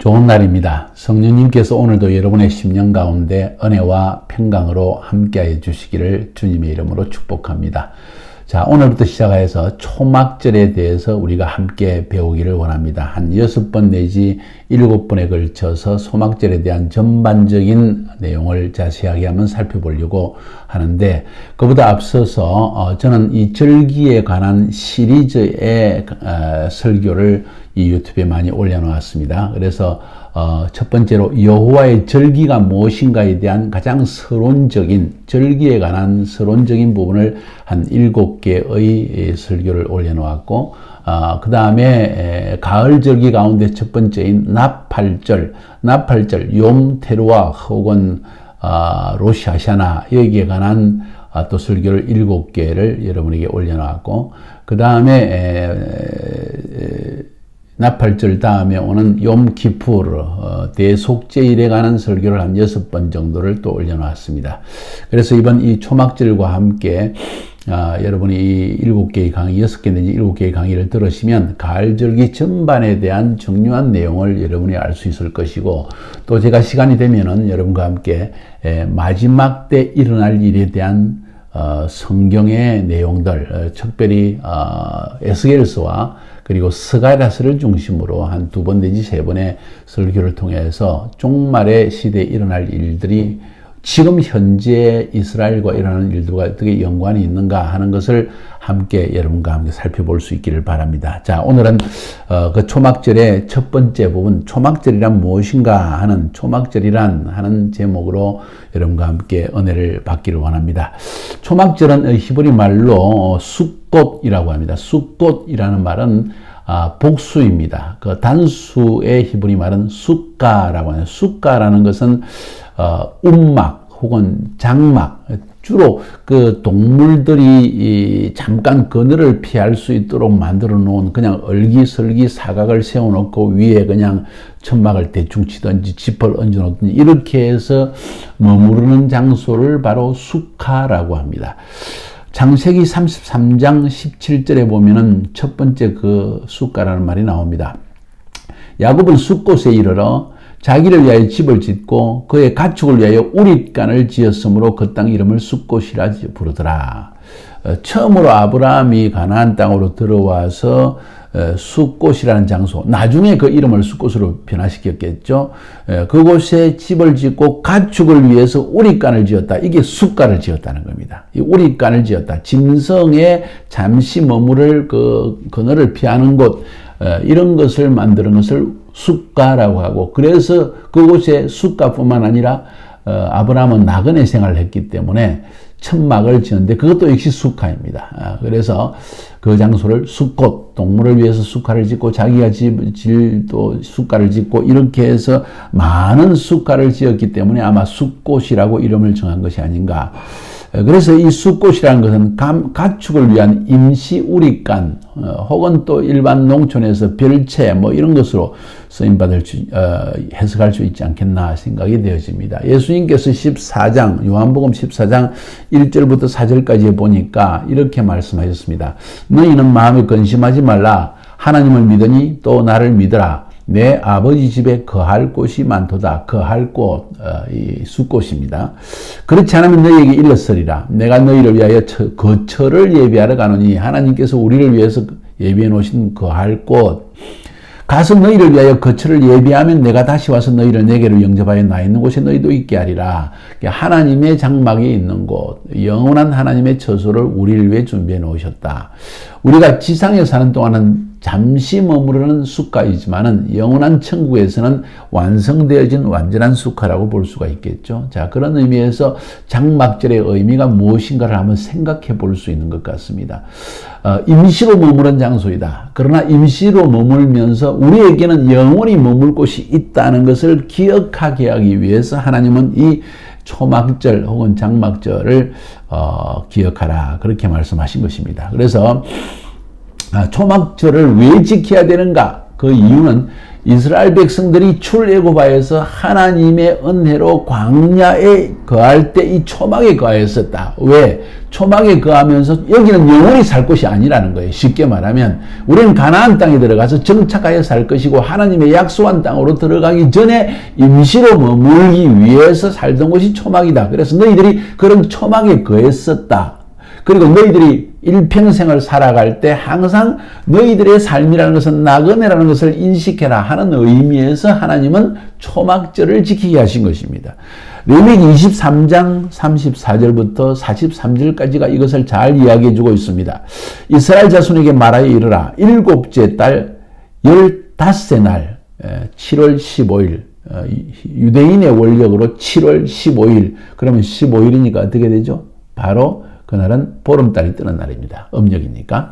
좋은 날입니다. 성령님께서 오늘도 여러분의 심령 가운데 은혜와 평강으로 함께하여 주시기를 주님의 이름으로 축복합니다. 자, 오늘부터 시작해서 초막절에 대해서 우리가 함께 배우기를 원합니다. 한 6번 내지 7번에 걸쳐서 소막절에 대한 전반적인 내용을 자세하게 한번 살펴보려고 하는데, 그보다 앞서서 저는 이 절기에 관한 시리즈의 설교를 이 유튜브에 많이 올려놓았습니다. 그래서 첫 번째로 여호와의 절기가 무엇인가에 대한 가장 서론적인, 절기에 관한 서론적인 부분을 한 7개의 설교를 올려놓았고, 그 다음에 가을 절기 가운데 첫 번째인 나팔절, 욤 테루아 혹은 로시 하샤나, 여기에 관한 또 설교를 7개를 여러분에게 올려놓았고, 그 다음에 나팔절 다음에 오는 욤 키푸르, 대속죄일에 관한 설교를 한 6번 정도를 또 올려놨습니다. 그래서 이번 이 초막절과 함께 여러분이 이 7개의 강의, 6개 내지 7개의 강의를 들으시면 가을절기 전반에 대한 중요한 내용을 여러분이 알 수 있을 것이고, 또 제가 시간이 되면은 여러분과 함께 마지막 때 일어날 일에 대한 성경의 내용들, 특별히 에스겔서와 그리고 스가랴서를 중심으로 한 2번 내지 3번의 설교를 통해서 종말의 시대에 일어날 일들이 지금 현재 이스라엘과 일어나는 일들과 어떻게 연관이 있는가 하는 것을 함께 여러분과 함께 살펴볼 수 있기를 바랍니다. 자, 오늘은 그 초막절의 첫 번째 부분, 초막절이란 무엇인가 하는, 초막절이란 하는 제목으로 여러분과 함께 은혜를 받기를 원합니다. 초막절은 히브리 말로 숫꽃이라고 합니다. 숫꽃이라는 말은 복수입니다. 그 단수의 히브리 말은 숫가라고 합니다. 숫가라는 것은 움막 혹은 장막, 주로 그 동물들이 잠깐 그늘을 피할 수 있도록 만들어 놓은 그냥 얼기설기 사각을 세워 놓고 위에 그냥 천막을 대충 치든지 지퍼를 얹어 놓든지 이렇게 해서 머무르는 장소를 바로 수카라고 합니다. 창세기 33장 17절에 보면은 첫 번째 그 수가라는 말이 나옵니다. 야곱은 숫곳에 이르러 자기를 위하여 집을 짓고 그의 가축을 위하여 우릿간을 지었으므로 그 땅 이름을 숫곳이라 부르더라. 처음으로 아브라함이 가나안 땅으로 들어와서 숫곳이라는 장소, 나중에 그 이름을 숫곳으로 변화시켰겠죠. 그곳에 집을 짓고 가축을 위해서 우릿간을 지었다. 이게 숫가를 지었다는 겁니다. 이 우릿간을 지었다. 짐승에 잠시 머무를 그 그늘을 피하는 곳, 이런 것을 만드는 것을 숫가라고 하고, 그래서 그곳에 숫가뿐만 아니라 아브라함은 나그네 생활을 했기 때문에 천막을 지었는데 그것도 역시 숫가입니다. 그래서 그 장소를 숫곳, 동물을 위해서 숫가를 짓고 자기가 또 숫가를 짓고 이렇게 해서 많은 숫가를 지었기 때문에 아마 숫곳이라고 이름을 정한 것이 아닌가. 그래서 이 숫곳이라는 것은 가축을 위한 임시 우릿간, 혹은 또 일반 농촌에서 별채 뭐 이런 것으로 쓰임받을 해석할 수 있지 않겠나 생각이 되어집니다. 예수님께서 14장, 요한복음 14장 1절부터 4절까지 보니까 이렇게 말씀하셨습니다. 너희는 마음에 근심하지 말라. 하나님을 믿으니 또 나를 믿으라. 내 아버지 집에 거할 곳이 많도다. 거할 곳, 이 숫곳입니다. 그렇지 않으면 너희에게 일렀으리라. 내가 너희를 위하여 거처를 예비하러 가노니, 하나님께서 우리를 위해서 예비해 놓으신 거할 곳. 가서 너희를 위하여 거처를 예비하면 내가 다시 와서 너희를 내게로 영접하여 나 있는 곳에 너희도 있게 하리라. 하나님의 장막이 있는 곳, 영원한 하나님의 처소를 우리를 위해 준비해 놓으셨다. 우리가 지상에 사는 동안은 잠시 머무르는 숫가이지만은 영원한 천국에서는 완성되어진 완전한 숫가라고 볼 수가 있겠죠. 자, 그런 의미에서 장막절의 의미가 무엇인가를 한번 생각해 볼 수 있는 것 같습니다. 임시로 머무른 장소이다. 그러나 임시로 머물면서 우리에게는 영원히 머물 곳이 있다는 것을 기억하게 하기 위해서 하나님은 이 초막절 혹은 장막절을 기억하라, 그렇게 말씀하신 것입니다. 그래서 초막절을 왜 지켜야 되는가? 그 이유는 이스라엘 백성들이 출애굽하여서 하나님의 은혜로 광야에 거할 때 이 초막에 거하였었다. 왜? 초막에 거하면서 여기는 영원히 살 곳이 아니라는 거예요. 쉽게 말하면 우리는 가나안 땅에 들어가서 정착하여 살 것이고 하나님의 약속한 땅으로 들어가기 전에 임시로 머물기 위해서 살던 곳이 초막이다. 그래서 너희들이 그런 초막에 거했었다. 그리고 너희들이 일평생을 살아갈 때 항상 너희들의 삶이라는 것은 나그네라는 것을 인식해라 하는 의미에서 하나님은 초막절을 지키게 하신 것입니다. 레위기 23장 34절부터 43절까지가 이것을 잘 이야기해 주고 있습니다. 이스라엘 자손에게 말하여 이르라. 일곱째 달 15세 날 7월 15일 유대인의 원력으로 7월 15일 그러면 15일이니까 어떻게 되죠? 바로 그날은 보름달이 뜨는 날입니다. 음력이니까.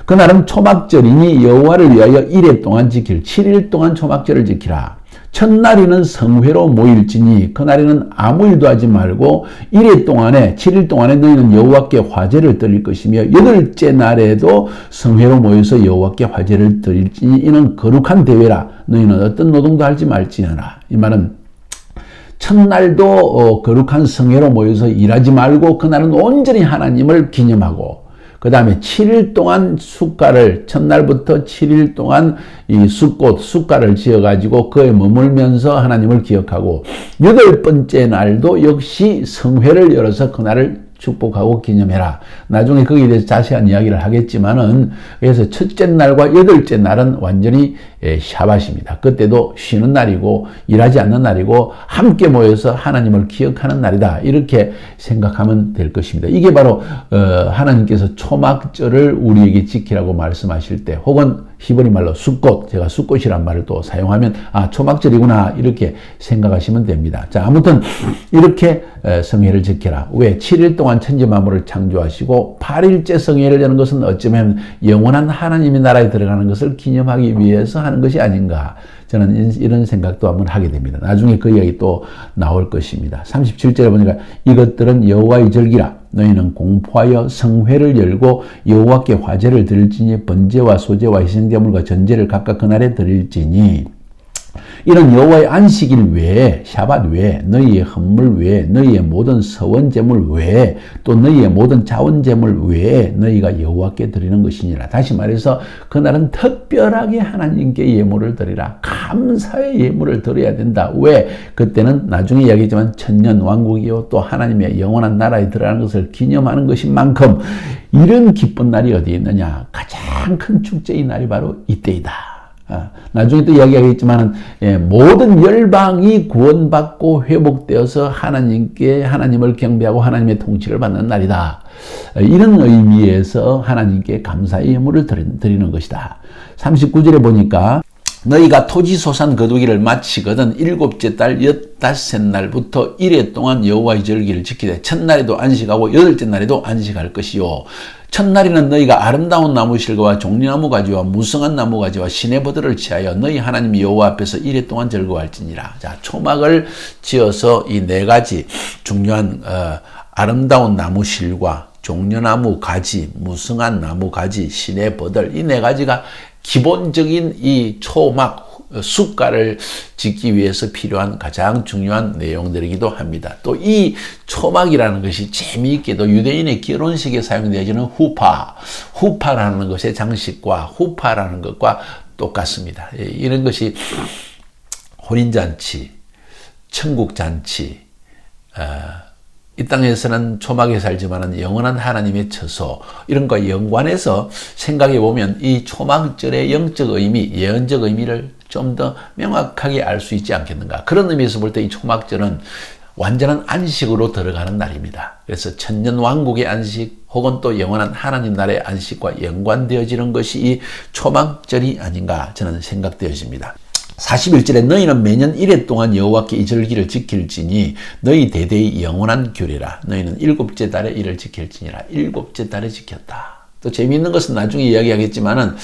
그날은 초막절이니 여호와를 위하여 1회 동안 지킬 7일 동안 초막절을 지키라. 첫날에는 성회로 모일지니 그날에는 아무 일도 하지 말고 1회 동안에 7일 동안에 너희는 여호와께 화제를 드릴 것이며 여덟째 날에도 성회로 모여서 여호와께 화제를 드릴지니 이는 거룩한 대회라. 너희는 어떤 노동도 하지 말지니라. 이 말은 첫날도 거룩한 성회로 모여서 일하지 말고 그날은 온전히 하나님을 기념하고 그 다음에 7일 동안 숫가를 첫날부터 7일 동안 이 숫가를 지어가지고 그에 머물면서 하나님을 기억하고 8번째 날도 역시 성회를 열어서 그날을 축복하고 기념해라. 나중에 거기에 대해서 자세한 이야기를 하겠지만은 그래서 첫째 날과 여덟째 날은 완전히 샤밧입니다. 그때도 쉬는 날이고 일하지 않는 날이고 함께 모여서 하나님을 기억하는 날이다. 이렇게 생각하면 될 것입니다. 이게 바로 하나님께서 초막절을 우리에게 지키라고 말씀하실 때 혹은 히브리 말로 숫꽃, 제가 숫꽃이란 말을 또 사용하면 초막절이구나 이렇게 생각하시면 됩니다. 자, 아무튼 이렇게 성회를 지켜라. 왜? 7일 동안 천지 만물을 창조하시고 8일째 성회를 여는 것은 어쩌면 영원한 하나님의 나라에 들어가는 것을 기념하기 위해서 하는 것이 아닌가. 저는 이런 생각도 한번 하게 됩니다. 나중에 그 이야기 또 나올 것입니다. 37절에 보니까 이것들은 여호와의 절기라. 너희는 공포하여 성회를 열고 여호와께 화제를 드릴지니 번제와 소제와 희생제물과 전제를 각각 그날에 드릴지니 이런 여호와의 안식일 외에 샤밧 외에 너희의 헌물 외에 너희의 모든 서원 제물 외에 또 너희의 모든 자원 제물 외에 너희가 여호와께 드리는 것이니라. 다시 말해서 그날은 특별하게 하나님께 예물을 드리라. 감사의 예물을 드려야 된다. 왜? 그때는 나중에 이야기했지만 천년 왕국이요 또 하나님의 영원한 나라에 들어가는 것을 기념하는 것인 만큼 이런 기쁜 날이 어디 있느냐. 가장 큰 축제의 날이 바로 이때이다. 나중에 또 이야기하겠지만 모든 열방이 구원받고 회복되어서 하나님을 경배하고 하나님의 통치를 받는 날이다. 이런 의미에서 하나님께 감사의 예물을 드리는 것이다. 39절에 보니까 너희가 토지소산 거두기를 마치거든 7째 달 15날부터 1회 동안 여호와의 절기를 지키되 첫날에도 안식하고 8째 날에도 안식할 것이요. 첫날에는 너희가 아름다운 나무실과 종려나무 가지와 무성한 나무 가지와 시내버들을 취하여 너희 하나님 여호와 앞에서 1회 동안 즐거워할지니라. 자, 초막을 지어서 이 네 가지 중요한 아름다운 나무실과 종려나무 가지, 무성한 나무 가지, 시내버들 이 네 가지가 기본적인 이 초막 숫가를 짓기 위해서 필요한 가장 중요한 내용들이기도 합니다. 또 이 초막이라는 것이 재미있게도 유대인의 결혼식에 사용되어지는 후파라는 것의 장식과 후파라는 것과 똑같습니다. 이런 것이 혼인잔치, 천국잔치, 이 땅에서는 초막에 살지만은 영원한 하나님의 처소 이런 것과 연관해서 생각해 보면 이 초막절의 영적 의미, 예언적 의미를 좀 더 명확하게 알 수 있지 않겠는가. 그런 의미에서 볼 때 이 초막절은 완전한 안식으로 들어가는 날입니다. 그래서 천년 왕국의 안식 혹은 또 영원한 하나님 나라의 안식과 연관되어지는 것이 이 초막절이 아닌가 저는 생각되어집니다. 41절에 너희는 매년 1회 동안 여호와께 이 절기를 지킬지니 너희 대대의 영원한 규례라. 너희는 7째 달에 이를 지킬지니라. 7째 달에 지켰다. 또 재미있는 것은 나중에 이야기하겠지만은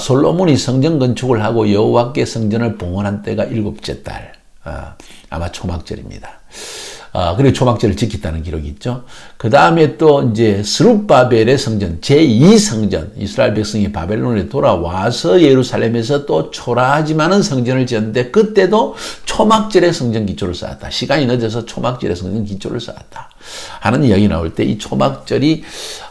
솔로몬이 성전 건축을 하고 여호와께 성전을 봉헌한 때가 7째 달 아마 초막절입니다. 그리고 초막절을 지켰다는 기록이 있죠. 그 다음에 또 이제 스룹바벨의 성전, 제2성전, 이스라엘 백성이 바벨론에 돌아와서 예루살렘에서 또 초라하지만은 성전을 지었는데 그때도 초막절의 성전 기초를 쌓았다. 시간이 늦어서 초막절의 성전 기초를 쌓았다 하는 이야기 나올 때 이 초막절이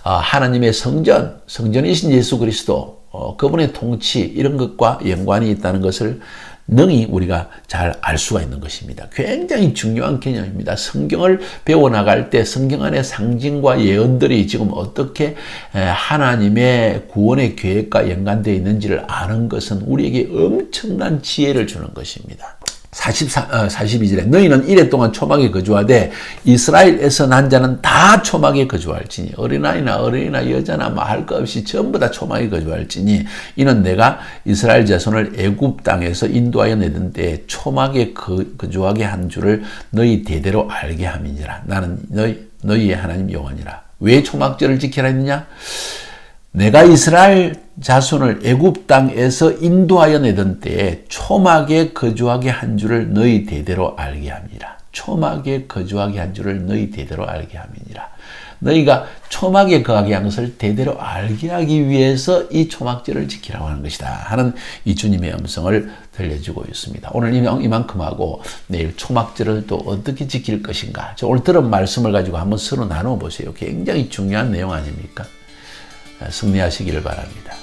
하나님의 성전이신 예수 그리스도, 그분의 통치 이런 것과 연관이 있다는 것을 능히 우리가 잘 알 수가 있는 것입니다. 굉장히 중요한 개념입니다. 성경을 배워나갈 때 성경 안의 상징과 예언들이 지금 어떻게 하나님의 구원의 계획과 연관되어 있는지를 아는 것은 우리에게 엄청난 지혜를 주는 것입니다. 42절에 너희는 이래 동안 초막에 거주하되 이스라엘에서 난 자는 다 초막에 거주할지니 어린아이나 여자나 뭐 할 것 없이 전부 다 초막에 거주할지니 이는 내가 이스라엘 자손을 애굽 땅에서 인도하여 내던 때에 초막에 거주하게 한 줄을 너희 대대로 알게 함이니라. 나는 너희의 하나님 여호와니라. 왜 초막절을 지키라 했느냐? 내가 이스라엘 자손을 애굽 땅에서 인도하여 내던 때에 초막에 거주하게 한 줄을 너희 대대로 알게 함이라. 초막에 거주하게 한 줄을 너희 대대로 알게 함이니라. 너희가 초막에 거하게 한 것을 대대로 알게 하기 위해서 이 초막절을 지키라고 하는 것이다 하는 이 주님의 음성을 들려주고 있습니다. 오늘 이만큼 하고 내일 초막절을 또 어떻게 지킬 것인가. 오늘 들은 말씀을 가지고 한번 서로 나눠보세요. 굉장히 중요한 내용 아닙니까? 승리하시기를 바랍니다.